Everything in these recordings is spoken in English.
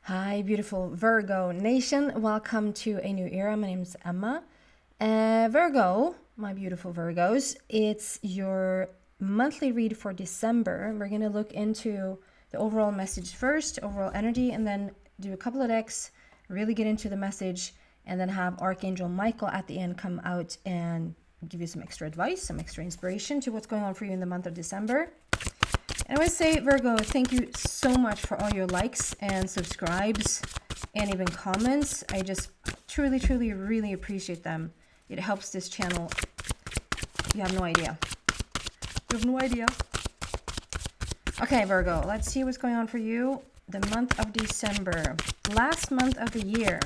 Hi, beautiful Virgo Nation. Welcome to a new era. My name is Emma. Virgo, my beautiful Virgos, it's your monthly read for December. We're going to look into the overall message first, overall energy, and then do a couple of decks, really get into the message, and then have Archangel Michael at the end come out and give you some extra advice, some extra inspiration to what's going on for you in the month of December. And I would say, Virgo, thank you so much for all your likes and subscribes and even comments. I just truly, truly, really appreciate them. It helps this channel. You have no idea. You have no idea. Okay, Virgo, let's see what's going on for you. The month of December, last month of the year,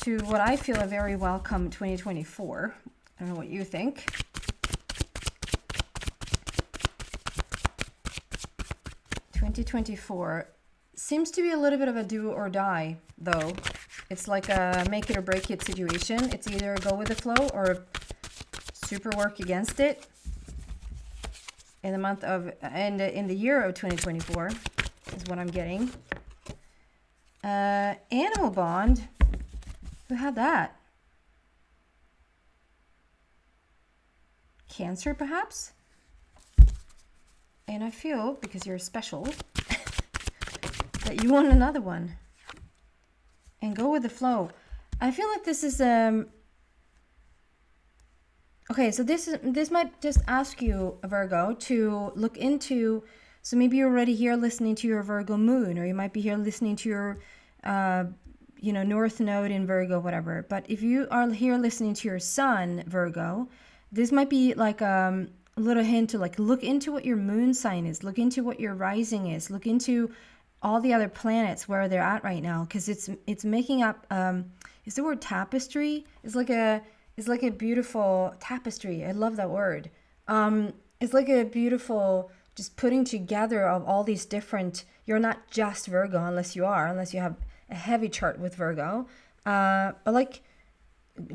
to what I feel a very welcome 2024. I don't know what you think. 2024 seems to be a little bit of a do or die, though. It's like a make it or break it situation. It's either go with the flow or super work against it. In the month of, and in the year of 2024 is what I'm getting. Animal bond. Who had that? Cancer, perhaps? And I feel, because you're special, that you want another one. And go with the flow. I feel like this is okay, so this might just ask you, Virgo, to look into, so maybe you're already here listening to your Virgo moon, or you might be here listening to your North Node in Virgo, whatever. But if you are here listening to your Sun, Virgo, this might be like a little hint to like look into what your moon sign is, look into what your rising is, look into all the other planets where they're at right now, because it's making up is the word tapestry? It's like a beautiful tapestry. I love that word. It's like a beautiful just putting together of all these different, you're not just Virgo unless you have a heavy chart with Virgo. But like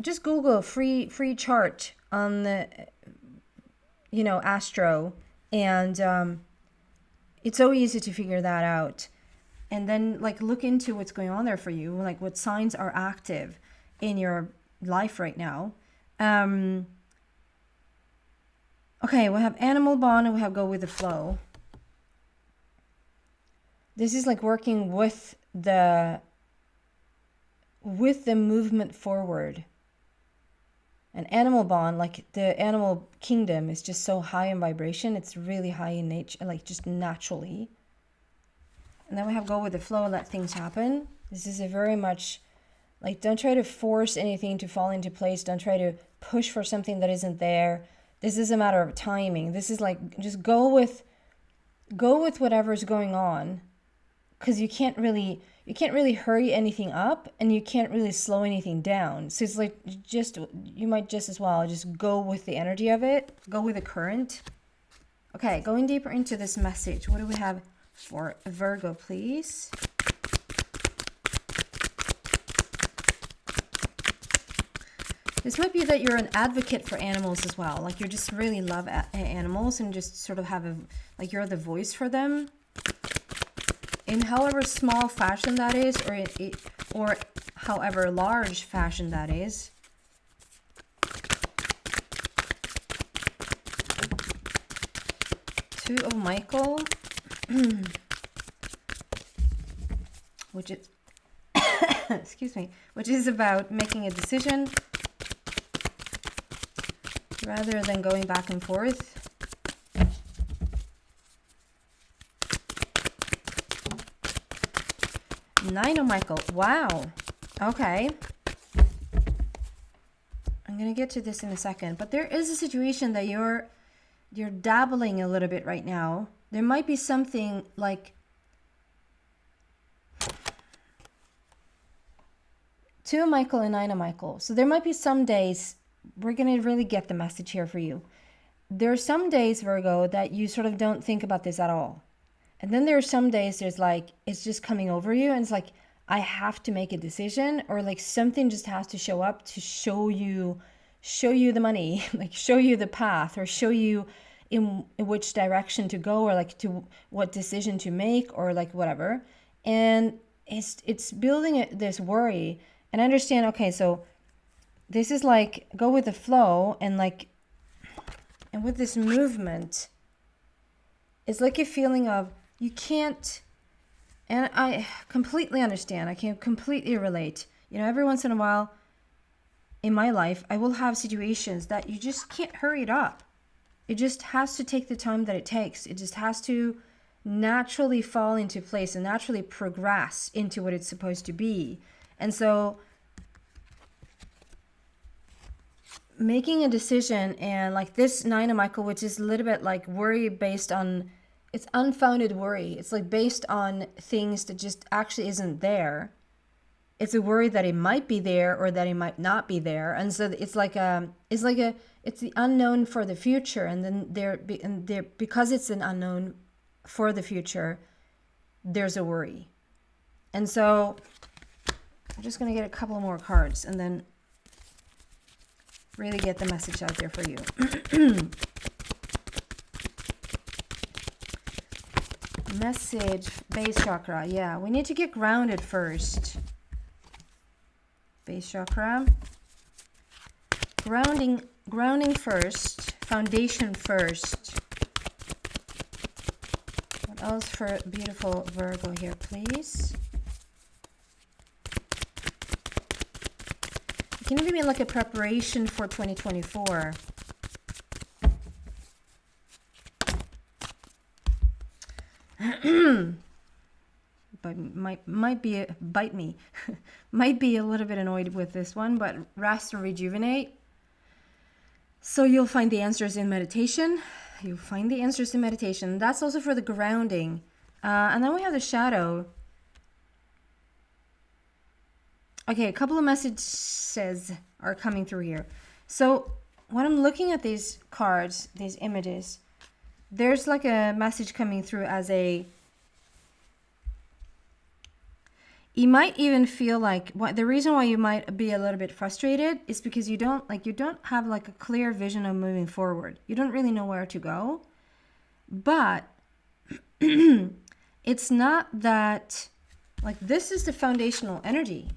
just Google free chart on the astro, and it's so easy to figure that out. And then like look into what's going on there for you, like what signs are active in your life right now. Okay, we have animal bond and we have go with the flow. This is like working with the movement forward. An animal bond, like the animal kingdom, is just so high in vibration. It's really high in nature, like just naturally. And then we have go with the flow, let things happen. This is a very much like, don't try to force anything to fall into place. Don't try to push for something that isn't there. This is a matter of timing. This is like, just go with whatever's going on, because you can't really hurry anything up, and you can't really slow anything down. So it's like, you might just as well just go with the energy of it, go with the current. Okay, going deeper into this message, what do we have for Virgo, please? This might be that you're an advocate for animals as well. Like you just really love animals and just sort of have like you're the voice for them. In however small fashion that is, or however large fashion that is. Two of Michael, which is, excuse me, which is about making a decision rather than going back and forth. Nine of Michael. Wow. Okay. I'm going to get to this in a second. But there is a situation that you're dabbling a little bit right now. There might be something like two of Michael and nine of Michael. So there might be some days, we're going to really get the message here for you. There are some days, Virgo, that you sort of don't think about this at all. And then there are some days there's like, it's just coming over you and it's like, I have to make a decision, or like something just has to show up to show you the money, like show you the path, or show you in which direction to go, or like to what decision to make, or like whatever. And it's building this worry. And understand, okay, so this is like go with the flow, and with this movement, it's like a feeling of you can't, and I completely understand. I can completely relate. Every once in a while in my life, I will have situations that you just can't hurry it up. It just has to take the time that it takes. It just has to naturally fall into place and naturally progress into what it's supposed to be. And so making a decision, and like this Nine of Michael, which is a little bit like worry based on, it's unfounded worry. It's like based on things that just actually isn't there. It's a worry that it might be there or that it might not be there. And so it's the unknown for the future. And then because it's an unknown for the future, there's a worry. And so I'm just going to get a couple more cards and then really get the message out there for you. Message, base chakra. Yeah, we need to get grounded first. Base chakra. Grounding first. Foundation first. What else for beautiful Virgo here, please? Can you give me like a preparation for 2024? But might be bite me. Might be a little bit annoyed with this one, but rest and rejuvenate. So you'll find the answers in meditation. You'll find the answers in meditation. That's also for the grounding. And then we have the shadow. Okay, a couple of messages are coming through here. So when I'm looking at these cards, these images, there's like a message coming through as you might even feel like the reason why you might be a little bit frustrated is because you don't have like a clear vision of moving forward. You don't really know where to go. But it's not that, like, this is the foundational energy.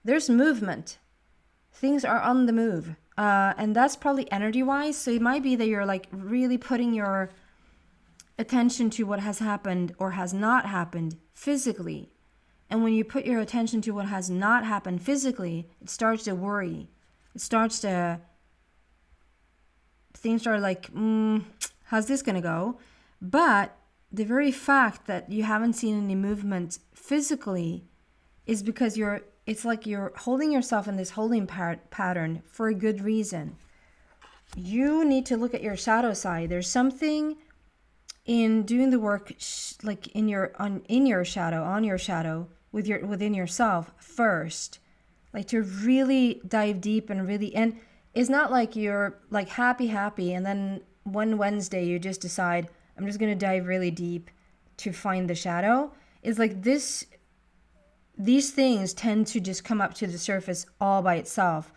There's movement. Things are on the move. And that's probably energy-wise. So it might be that you're like really putting your attention to what has happened or has not happened physically. And when you put your attention to what has not happened physically, it starts to worry. Things are like, how's this going to go? But the very fact that you haven't seen any movement physically is because it's like you're holding yourself in this holding pattern for a good reason. You need to look at your shadow side. There's something in doing the work, like in your shadow, within yourself first, like to really dive deep and it's not like you're like happy, and then one Wednesday you just decide, I'm just going to dive really deep to find the shadow. It's like these things tend to just come up to the surface all by itself.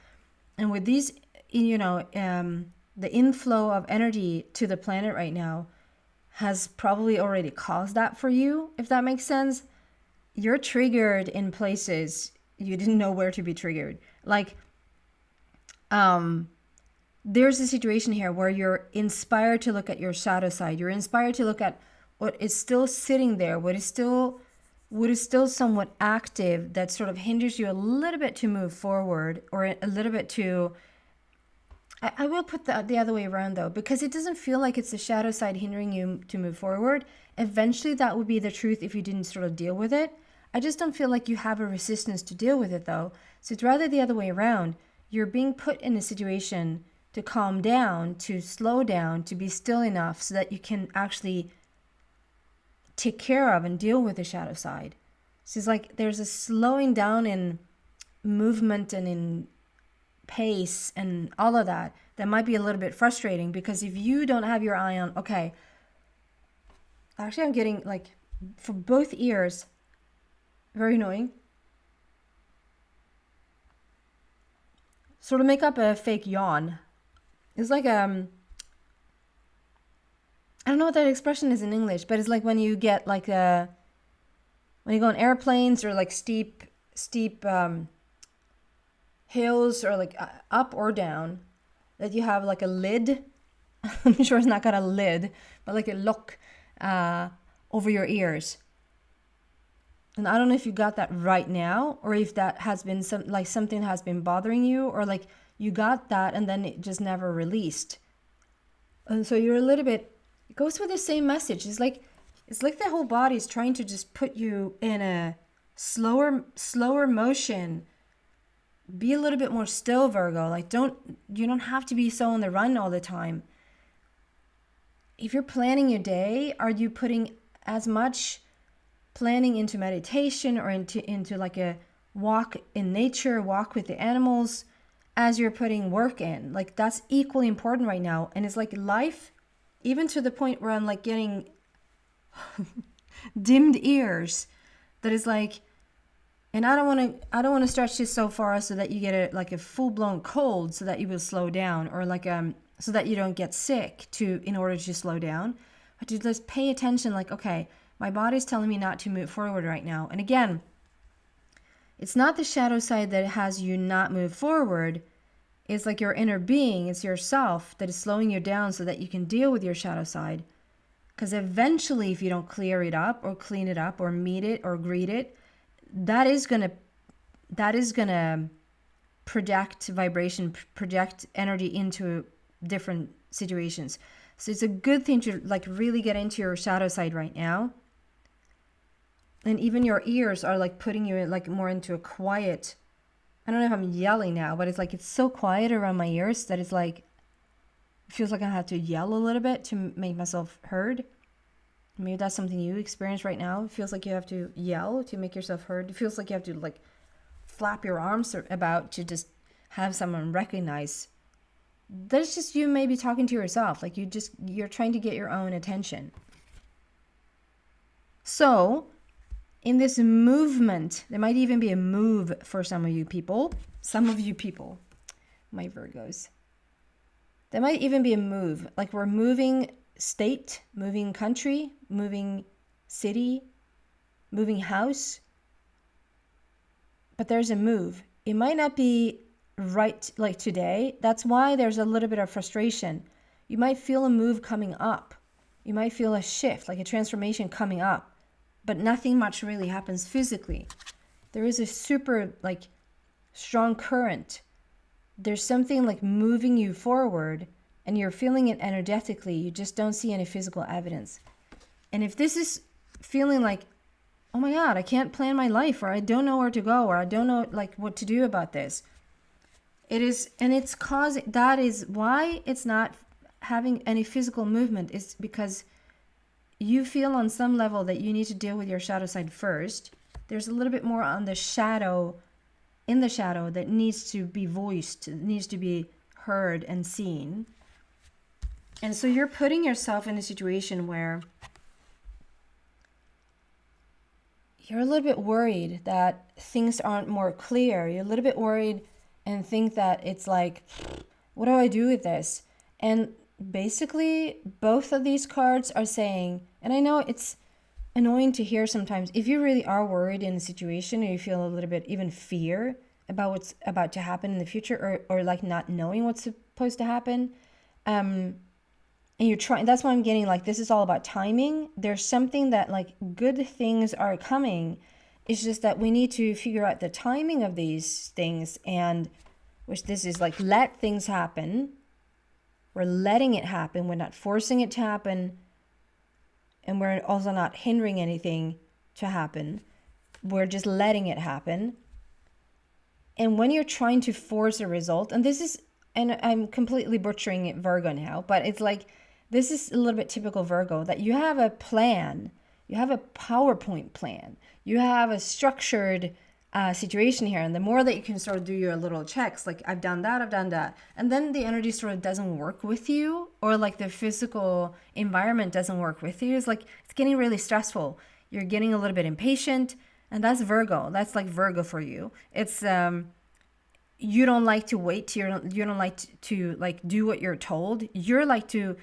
And with these, the inflow of energy to the planet right now has probably already caused that for you, if that makes sense. You're triggered in places you didn't know where to be triggered. Like, there's a situation here where you're inspired to look at your shadow side. You're inspired to look at what is still sitting there, what is still somewhat active, that sort of hinders you a little bit to move forward, or a little bit to... I will put the other way around, though, because it doesn't feel like it's the shadow side hindering you to move forward. Eventually, that would be the truth if you didn't sort of deal with it. I just don't feel like you have a resistance to deal with it, though. So it's rather the other way around. You're being put in a situation to calm down, to slow down, to be still enough so that you can actually take care of and deal with the shadow side. So it's like there's a slowing down in movement and in pace and all of that might be a little bit frustrating, because if you don't have your eye on, okay, actually I'm getting like for both ears, very annoying. Sort of make up a fake yawn. It's like I don't know what that expression is in English, but it's like when you get like a when you go on airplanes or like steep hills or like up or down, that you have like a lid. I'm sure it's not got a lid, but like a lock over your ears. And I don't know if you got that right now, or if that has been something has been bothering you, or like you got that and then it just never released. And so you're a little bit, it goes with the same message. It's like the whole body is trying to just put you in a slower motion. Be a little bit more still, Virgo. Like you don't have to be so on the run all the time. If you're planning your day, are you putting as much planning into meditation or into like a walk in nature, walk with the animals, as you're putting work in? Like that's equally important right now. And it's like life, even to the point where I'm like getting dimmed ears, that is like, and I don't want to stretch this so far so that you get a full-blown cold, so that you will slow down, or like so that you don't get sick in order to slow down. But to just pay attention, like, okay, my body's telling me not to move forward right now. And again, it's not the shadow side that has you not move forward. It's like your inner being, it's yourself that is slowing you down so that you can deal with your shadow side. Because eventually, if you don't clear it up or clean it up or meet it or greet it, that is gonna project vibration, project energy into different situations. So it's a good thing to like really get into your shadow side right now. And even your ears are like putting you like more into a quiet. I don't know if I'm yelling now, but it's like it's so quiet around my ears that it's like, it feels like I have to yell a little bit to make myself heard. Maybe that's something you experience right now. It feels like you have to yell to make yourself heard. It feels like you have to like flap your arms about to just have someone recognize. That's just you maybe talking to yourself. Like you're trying to get your own attention. So in this movement, there might even be a move for some of you people, my Virgos. There might even be a move, like we're moving state, moving country, moving city, moving house. But there's a move. It might not be right like today. That's why there's a little bit of frustration. You might feel a move coming up. You might feel a shift, like a transformation coming up, but nothing much really happens physically. There is a super like strong current. There's something like moving you forward, and you're feeling it energetically. You just don't see any physical evidence. And if this is feeling like, oh my God, I can't plan my life, or I don't know where to go, or I don't know like what to do about this. It is, and it's causing, that is why it's not having any physical movement, is because you feel on some level that you need to deal with your shadow side first. There's a little bit more on the shadow, in the shadow, that needs to be voiced, needs to be heard and seen. And so you're putting yourself in a situation where you're a little bit worried that things aren't more clear. You're a little bit worried and think that it's like, what do I do with this? And basically, both of these cards are saying, and I know it's annoying to hear sometimes, if you really are worried in a situation, or you feel a little bit even fear about what's about to happen in the future, or like not knowing what's supposed to happen, and you're trying, that's why I'm getting like, this is all about timing. There's something that like good things are coming. It's just that we need to figure out the timing of these things, and which this is like, let things happen. We're letting it happen. We're not forcing it to happen. And we're also not hindering anything to happen. We're just letting it happen. And when you're trying to force a result, and this is, and I'm completely butchering it Virgo now, but it's like, this is a little bit typical Virgo, that you have a plan, you have a PowerPoint plan, you have a structured situation here. And the more that you can sort of do your little checks, like I've done that, and then the energy sort of doesn't work with you, or like the physical environment doesn't work with you, it's like, it's getting really stressful. You're getting a little bit impatient, and that's Virgo. That's like Virgo for you. It's, you don't like to wait. You don't like to like do what you're told. You like to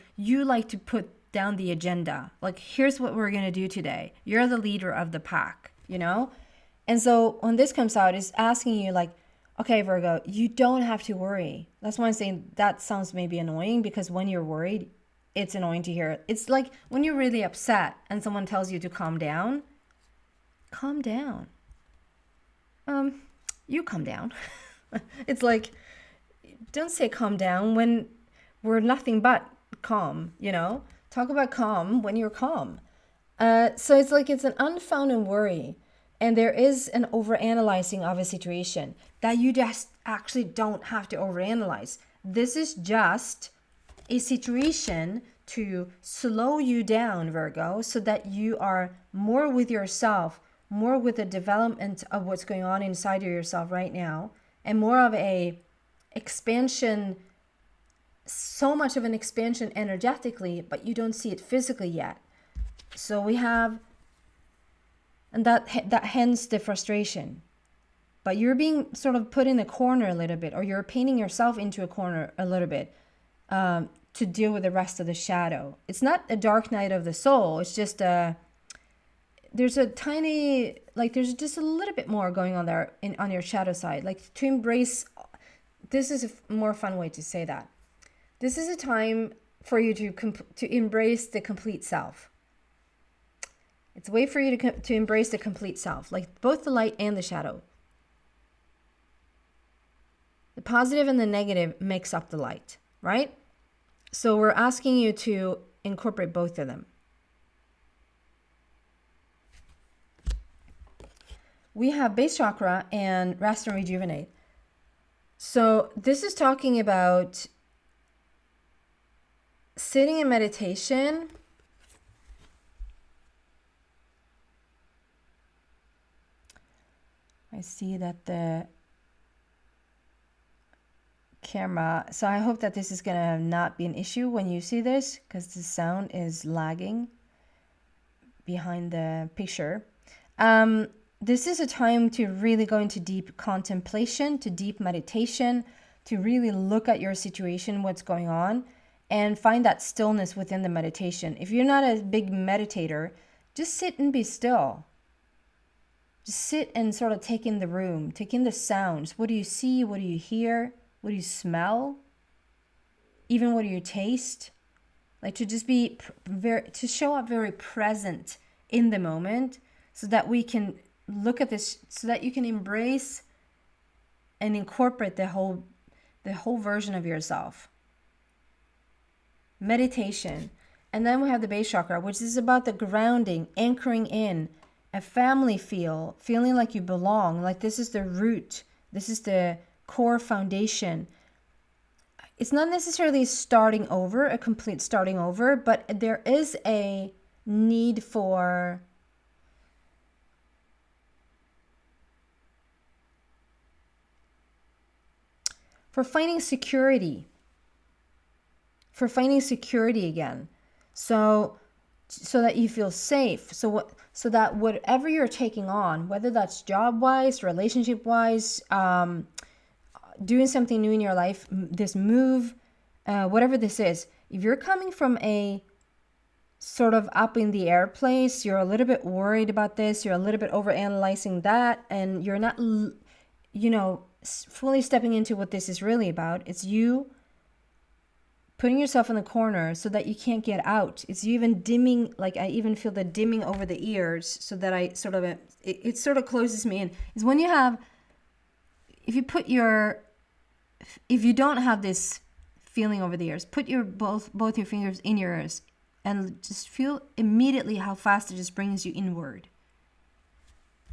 put down the agenda. Like, here's what we're going to do today. You're the leader of the pack. you know? And so when this comes out, it's asking you like, okay, Virgo, you don't have to worry. That's why I'm saying that sounds maybe annoying, because when you're worried, it's annoying to hear. It's like when you're really upset and someone tells you to calm down. Calm down. You calm down. It's like, don't say calm down when we're nothing but calm, you know? Talk about calm when you're calm. So it's like it's an unfounded worry. And there is an overanalyzing of a situation that you just actually don't have to overanalyze. This is just a situation to slow you down, Virgo, so that you are more with yourself, more with the development of what's going on inside of yourself right now, and more of a expansion, so much of an expansion energetically, but you don't see it physically yet. So we have, and that hence the frustration. But you're being sort of put in a corner a little bit, or you're painting yourself into a corner a little bit to deal with the rest of the shadow. It's not a dark night of the soul. It's just there's a tiny, like there's just a little bit more going on there on your shadow side. Like to embrace, this is a more fun way to say that. This is a time for you to embrace the complete self. It's a way for you to embrace the complete self, like both the light and the shadow. The positive and the negative makes up the light, right? So we're asking you to incorporate both of them. We have base chakra and rest and rejuvenate. So this is talking about sitting in meditation. I see that the camera, so I hope that this is gonna not be an issue when you see this, because the sound is lagging behind the picture. This is a time to really go into deep contemplation, to deep meditation, to really look at your situation, what's going on, and find that stillness within the meditation. If you're not a big meditator, just sit and be still. Just sit and sort of take in the room, take in the sounds. What do you see? What do you hear? What do you smell? Even what do you taste? Like to just be to show up very present in the moment, so that we can look at this, so that you can embrace and incorporate the whole version of yourself. Meditation. And then we have the base chakra, which is about the grounding, anchoring in, a family feeling like you belong, like this is the root, this is the core foundation. It's not necessarily starting over, a complete starting over, but there is a need for finding security, again. So that you feel safe. So that whatever you're taking on, whether that's job-wise, relationship-wise, doing something new in your life, this move, whatever this is, if you're coming from a sort of up in the air place, you're a little bit worried about this, you're a little bit overanalyzing that, and you're not, fully stepping into what this is really about. It's you putting yourself in the corner so that you can't get out. It's you even dimming, like I even feel the dimming over the ears, so that I sort of, it sort of closes me in. Is when you have, if you don't have this feeling over the ears, put your both your fingers in your ears and just feel immediately how fast it just brings you inward.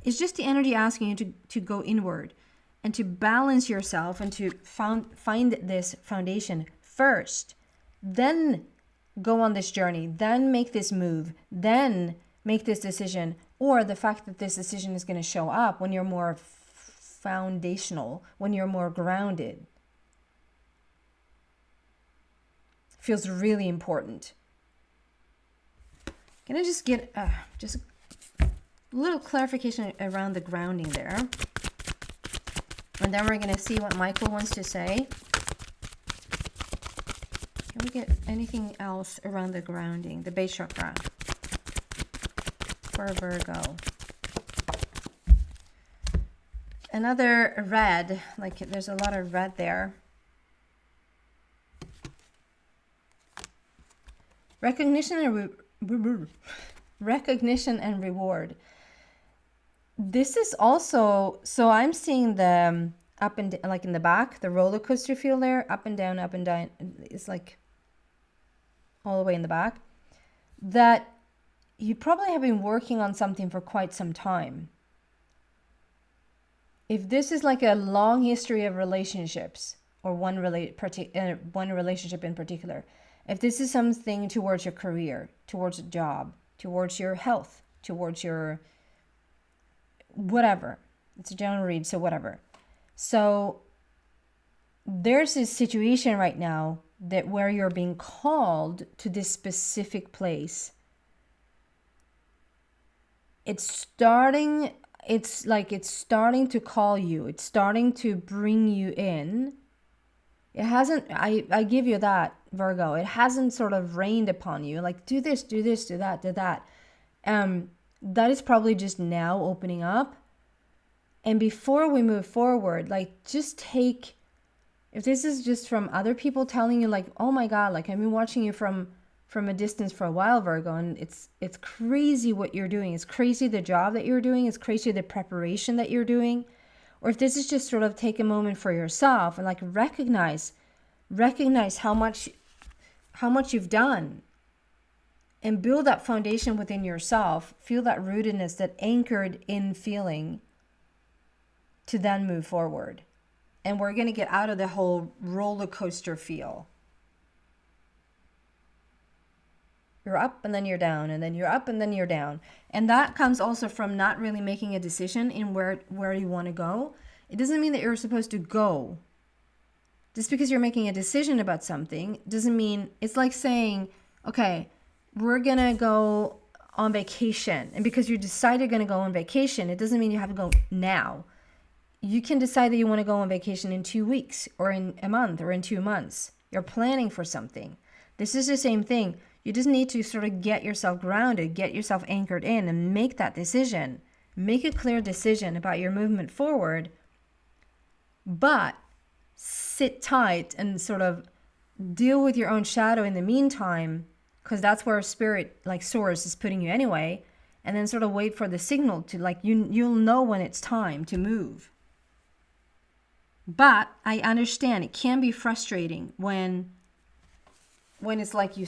It's just the energy asking you to go inward and to balance yourself and to find this foundation first, then go on this journey, then make this move, then make this decision, or the fact that this decision is going to show up when you're more foundational, when you're more grounded. Feels really important. Can I just get just a little clarification around the grounding there? And then we're going to see what Michael wants to say. Can we get anything else around the grounding, the base chakra for Virgo? Another red, like there's a lot of red there. Recognition and reward. This is also, so I'm seeing the up and like in the back, the roller coaster feel there, up and down, up and down. It's like all the way in the back. That you probably have been working on something for quite some time. If this is like a long history of relationships, or one relationship in particular, if this is something towards your career, towards a job, towards your health, towards your whatever, it's a general read, so whatever. So there's this situation right now that where you're being called to this specific place. It's starting to call you. It's starting to bring you in. It hasn't, I give you that, Virgo. It hasn't sort of rained upon you. Like, do this, do this, do that, do that. That is probably just now opening up. And before we move forward, like, just take, if this is just from other people telling you, like, oh my God, like, I've been watching you from a distance for a while, Virgo, and it's crazy what you're doing. It's crazy the job that you're doing. It's crazy the preparation that you're doing. Or if this is just sort of take a moment for yourself and like recognize how much you've done, and build that foundation within yourself. Feel that rootedness, that anchored in feeling, to then move forward. And we're going to get out of the whole roller coaster feel. You're up and then you're down, and then you're up and then you're down. And that comes also from not really making a decision in where you want to go. It doesn't mean that you're supposed to go. Just because you're making a decision about something doesn't mean, it's like saying, okay, we're going to go on vacation. And because you decide you're going to go on vacation, it doesn't mean you have to go now. You can decide that you want to go on vacation in 2 weeks or in a month or in 2 months. You're planning for something. This is the same thing. You just need to sort of get yourself grounded, get yourself anchored in, and make that decision. Make a clear decision about your movement forward, but sit tight and sort of deal with your own shadow in the meantime, because that's where spirit, like source, is putting you anyway, and then sort of wait for the signal to, like, you'll know when it's time to move. But I understand it can be frustrating when it's like you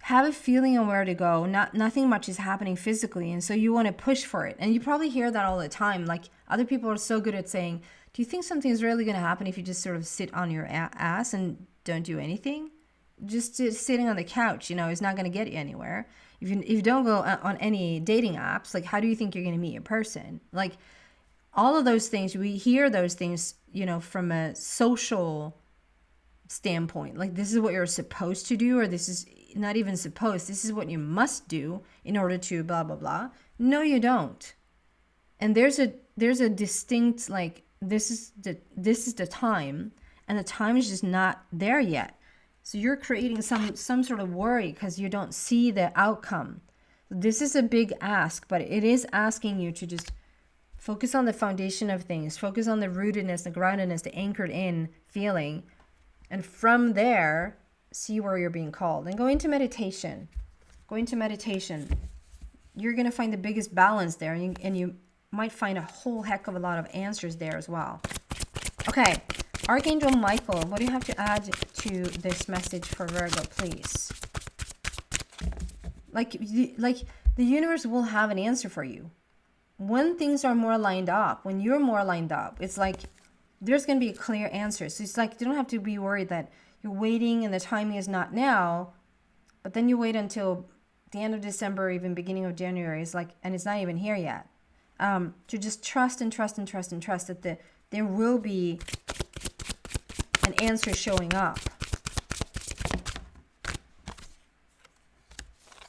have a feeling on where to go, nothing much is happening physically, and so you want to push for it. And you probably hear that all the time. Like, other people are so good at saying, do you think something's really going to happen if you just sort of sit on your ass and don't do anything? Just sitting on the couch, is not going to get you anywhere. If you don't go on any dating apps, like, how do you think you're going to meet a person? Like, all of those things, we hear those things, from a social standpoint. Like, this is what you're supposed to do, or this is not even supposed, this is what you must do in order to blah, blah, blah. No, you don't. And there's a distinct, like, this is the time, and the time is just not there yet. So you're creating some sort of worry because you don't see the outcome. This is a big ask, but it is asking you to just focus on the foundation of things, focus on the rootedness, the groundedness, the anchored in feeling, and from there, see where you're being called. And go into meditation. You're going to find the biggest balance there, and you might find a whole heck of a lot of answers there as well. Okay, Archangel Michael, what do you have to add to this message for Virgo, please? Like the universe will have an answer for you. When things are more lined up, when you're more lined up, it's like there's going to be a clear answer. So it's like you don't have to be worried that you're waiting and the timing is not now, but then you wait until the end of December, even beginning of January. It's like, and it's not even here yet. To just trust that there will be an answer showing up.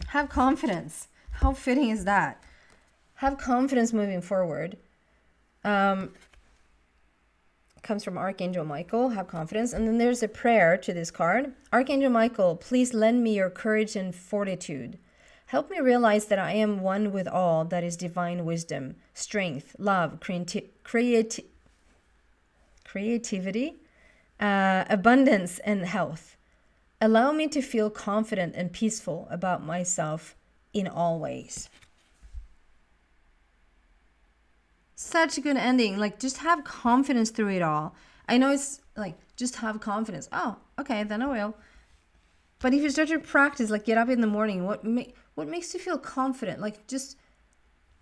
Have confidence. How fitting is that? Have confidence moving forward. Comes from Archangel Michael. Have confidence. And then there's a prayer to this card. Archangel Michael, please lend me your courage and fortitude. Help me realize that I am one with all that is divine wisdom, strength, love, creativity, abundance, and health. Allow me to feel confident and peaceful about myself in all ways. Such a good ending. Like, just have confidence through it all. I know it's like, just have confidence. Oh, okay, then I will. But if you start to practice, like get up in the morning, what makes you feel confident? Like just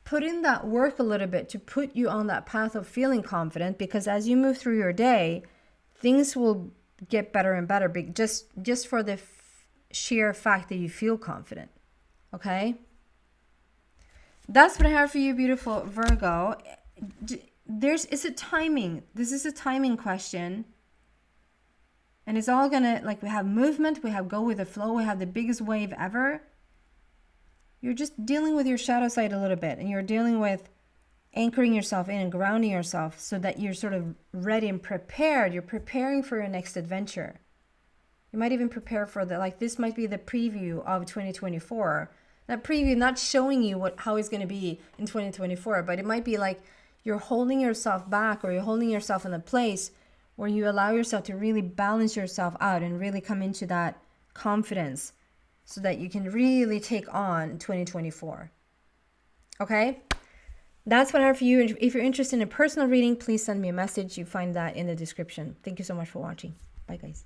put in that work a little bit to put you on that path of feeling confident, because as you move through your day, things will get better and better, just for the sheer fact that you feel confident. Okay? That's what I have for you, beautiful Virgo. It's a timing. This is a timing question. And it's all gonna, like, we have movement, we have go with the flow, we have the biggest wave ever. You're just dealing with your shadow side a little bit, and you're dealing with anchoring yourself in and grounding yourself so that you're sort of ready and prepared. You're preparing for your next adventure. You might even prepare for this might be the preview of 2024. That preview not showing you how it's going to be in 2024, but it might be like you're holding yourself back, or you're holding yourself in a place where you allow yourself to really balance yourself out and really come into that confidence so that you can really take on 2024. Okay? That's what I have for you. If you're interested in a personal reading, please send me a message. You find that in the description. Thank you so much for watching. Bye, guys.